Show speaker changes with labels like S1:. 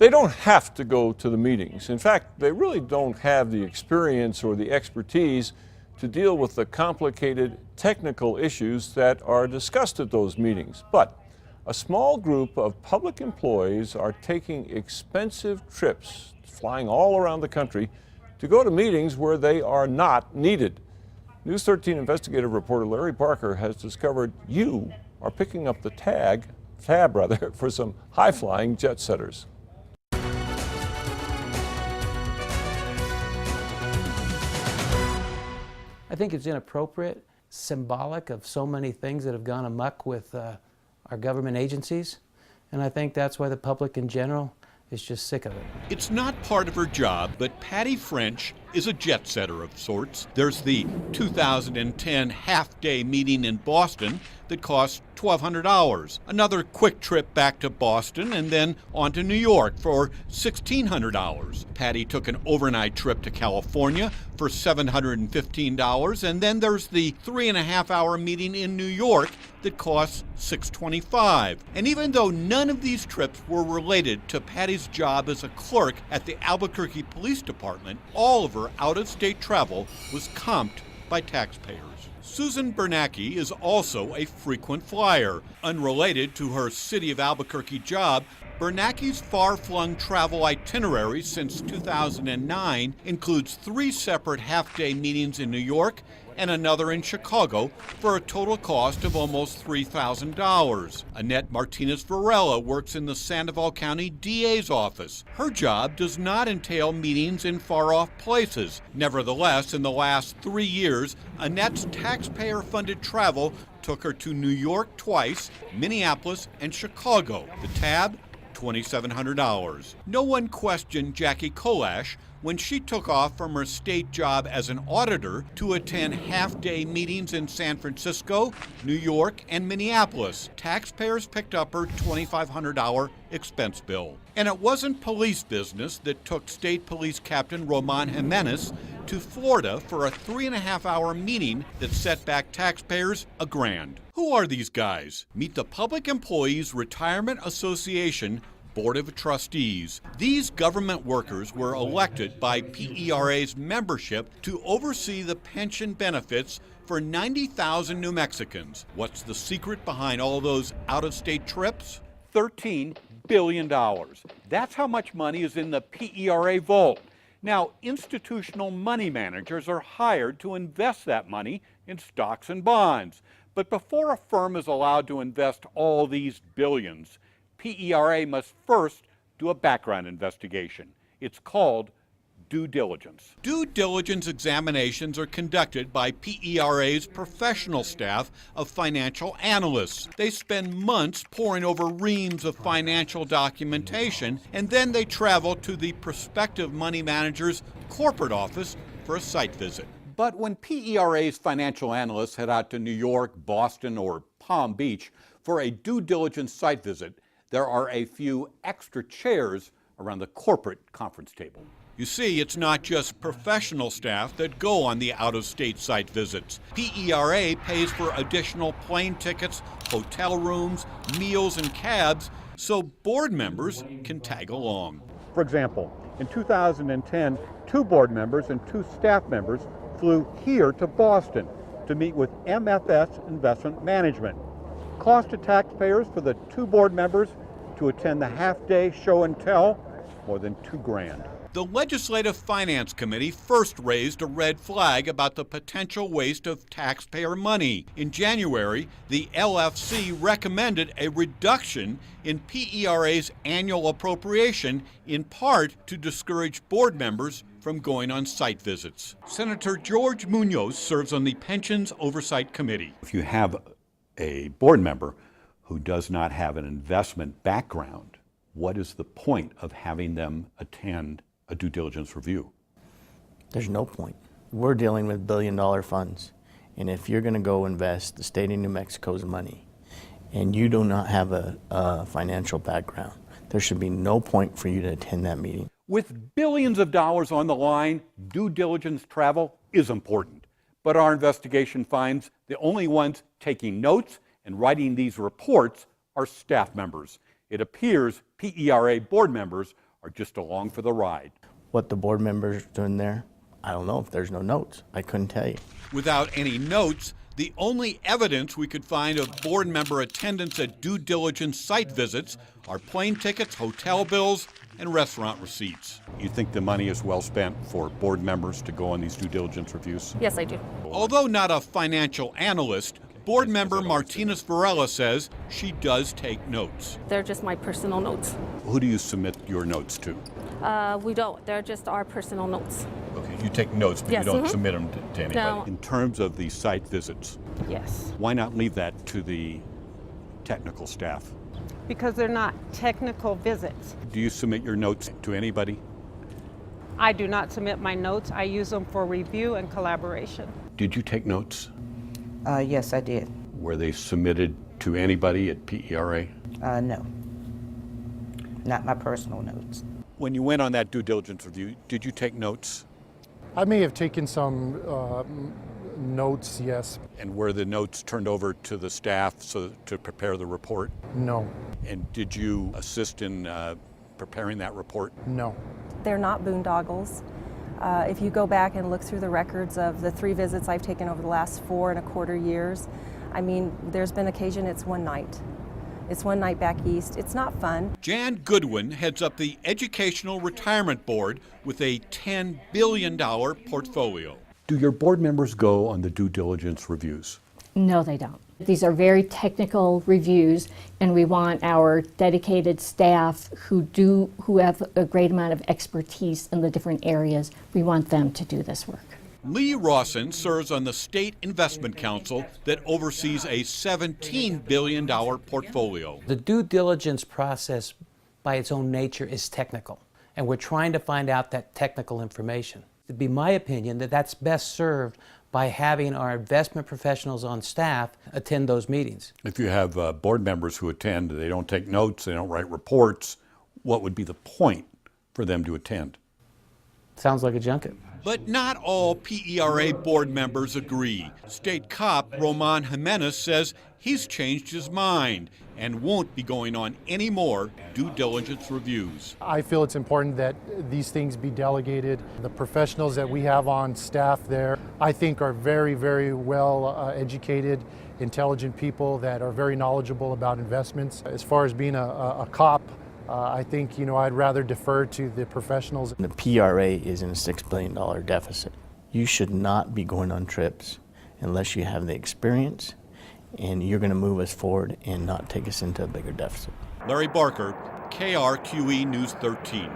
S1: They don't have to go to the meetings. In fact, they really don't have the experience or the expertise to deal with the complicated technical issues that are discussed at those meetings. But a small group of public employees are taking expensive trips, flying all around the country, to go to meetings where they are not needed. News 13 investigative reporter Larry Parker has discovered you are picking up the tab for some high-flying jet setters.
S2: I think it's inappropriate, symbolic of so many things that have gone amok with our government agencies, and I think that's why the public in general is just sick of it.
S3: It's not part of her job, but Patty French is a jet setter of sorts. There's the 2010 half-day meeting in Boston that cost $1,200. Another quick trip back to Boston and then on to New York for $1,600. Patty took an overnight trip to California for $715, and then there's the 3.5-hour meeting in New York that costs $625. And even though none of these trips were related to Patty's job as a clerk at the Albuquerque Police Department, all of her out-of-state travel was comped by taxpayers. Susan Bernanke is also a frequent flyer. Unrelated to her City of Albuquerque job, Bernanke's far-flung travel itinerary since 2009 includes 3 separate half-day meetings in New York and another in Chicago for a total cost of almost $3,000. Annette Martinez Varela works in the Sandoval County DA's office. Her job does not entail meetings in far-off places. Nevertheless, in the last 3 years, Annette's taxpayer-funded travel took her to New York twice, Minneapolis, and Chicago. The tab, $2,700. No one questioned Jackie Kolash when she took off from her state job as an auditor to attend half-day meetings in San Francisco, New York, and Minneapolis. Taxpayers picked up her $2,500 expense bill. And it wasn't police business that took State Police Captain Roman Jimenez to Florida for a 3.5-hour meeting that set back taxpayers $1,000. Who are these guys? Meet the Public Employees Retirement Association Board of Trustees. These government workers were elected by PERA's membership to oversee the pension benefits for 90,000 New Mexicans. What's the secret behind all those out-of-state trips? $13 billion. That's how much money is in the PERA vault. Now, institutional money managers are hired to invest that money in stocks and bonds. But before a firm is allowed to invest all these billions, PERA must first do a background investigation. It's called due diligence. Due diligence examinations are conducted by PERA's professional staff of financial analysts. They spend months poring over reams of financial documentation, and then they travel to the prospective money manager's corporate office for a site visit. But when PERA's financial analysts head out to New York, Boston, or Palm Beach for a due diligence site visit, there are a few extra chairs around the corporate conference table. You see, it's not just professional staff that go on the out-of-state site visits. PERA pays for additional plane tickets, hotel rooms, meals, and cabs so board members can tag along.
S4: For example, in 2010, 2 board members and 2 staff members flew here to Boston to meet with MFS Investment Management. Cost to taxpayers for the 2 board members to attend the half-day show and tell, more than $2,000.
S3: The Legislative Finance Committee first raised a red flag about the potential waste of taxpayer money. In January, the LFC recommended a reduction in PERA's annual appropriation, in part to discourage board members from going on site visits. Senator George Munoz serves on the Pensions Oversight Committee.
S5: If you have a board member who does not have an investment background, what is the point of having them attend a due diligence review?
S6: There's no point. We're dealing with billion-dollar funds, and if you're going to go invest the state of New Mexico's money and you do not have a financial background, there should be no point for you to attend that meeting.
S4: With billions of dollars on the line, due diligence travel is important. But our investigation finds the only ones taking notes and writing these reports are staff members. It appears PERA board members
S5: are just along for the ride.
S6: What the board members are doing there, I don't know. If there's no notes, I couldn't tell you.
S3: Without any notes, the only evidence we could find of board member attendance at due diligence site visits are plane tickets, hotel bills, and restaurant receipts.
S5: You think the money is well spent for board members to go on these due diligence reviews?
S7: Yes, I do.
S3: Although not a financial analyst, board member Martinez Varela says she does take notes.
S7: They're just my personal notes.
S5: Who do you submit your notes to?
S7: We don't. They're just our personal notes.
S5: Okay, you take notes, but
S7: Yes,
S5: you don't
S7: mhm.
S5: submit them to anybody.
S7: No.
S5: In terms of the site visits,
S7: Yes.
S5: why not leave that to the technical staff?
S8: Because they're not technical visits.
S5: Do you submit your notes to anybody?
S8: I do not submit my notes. I use them for review and collaboration.
S5: Did you take notes?
S9: Yes, I did.
S5: Were they submitted to anybody at PERA?
S9: No, not my personal notes.
S5: When you went on that due diligence review, did you take notes?
S10: I may have taken some notes, yes.
S5: And were the notes turned over to the staff to prepare the report?
S10: No.
S5: And did you assist in preparing that report?
S10: No.
S11: They're not boondoggles. If you go back and look through the records of the 3 visits I've taken over the last 4.25 years, I mean, there's been occasion it's one night. It's one night back east. It's not fun.
S3: Jan Goodwin heads up the Educational Retirement Board with a $10 billion portfolio.
S5: Do your board members go on the due diligence reviews?
S12: No, they don't. These are very technical reviews, and we want our dedicated staff who have a great amount of expertise in the different areas. We want them to do this work.
S3: Lee Rawson serves on the State Investment Council that oversees a $17 billion portfolio.
S2: The due diligence process by its own nature is technical, and we're trying to find out that technical information. It'd be my opinion that that's best served by having our investment professionals on staff attend those meetings.
S5: If you have board members who attend, they don't take notes, they don't write reports, what would be the point for them to attend?
S2: Sounds like a junket.
S3: But not all PERA board members agree. State cop Roman Jimenez says he's changed his mind and won't be going on any more due diligence reviews.
S10: I feel it's important that these things be delegated. The professionals that we have on staff there, I think, are very, very well educated, intelligent people that are very knowledgeable about investments. As far as being a cop, I think, I'd rather defer to the professionals.
S6: The PRA is in a $6 billion deficit. You should not be going on trips unless you have the experience and you're going to move us forward and not take us into a bigger deficit.
S3: Larry Barker, KRQE News 13.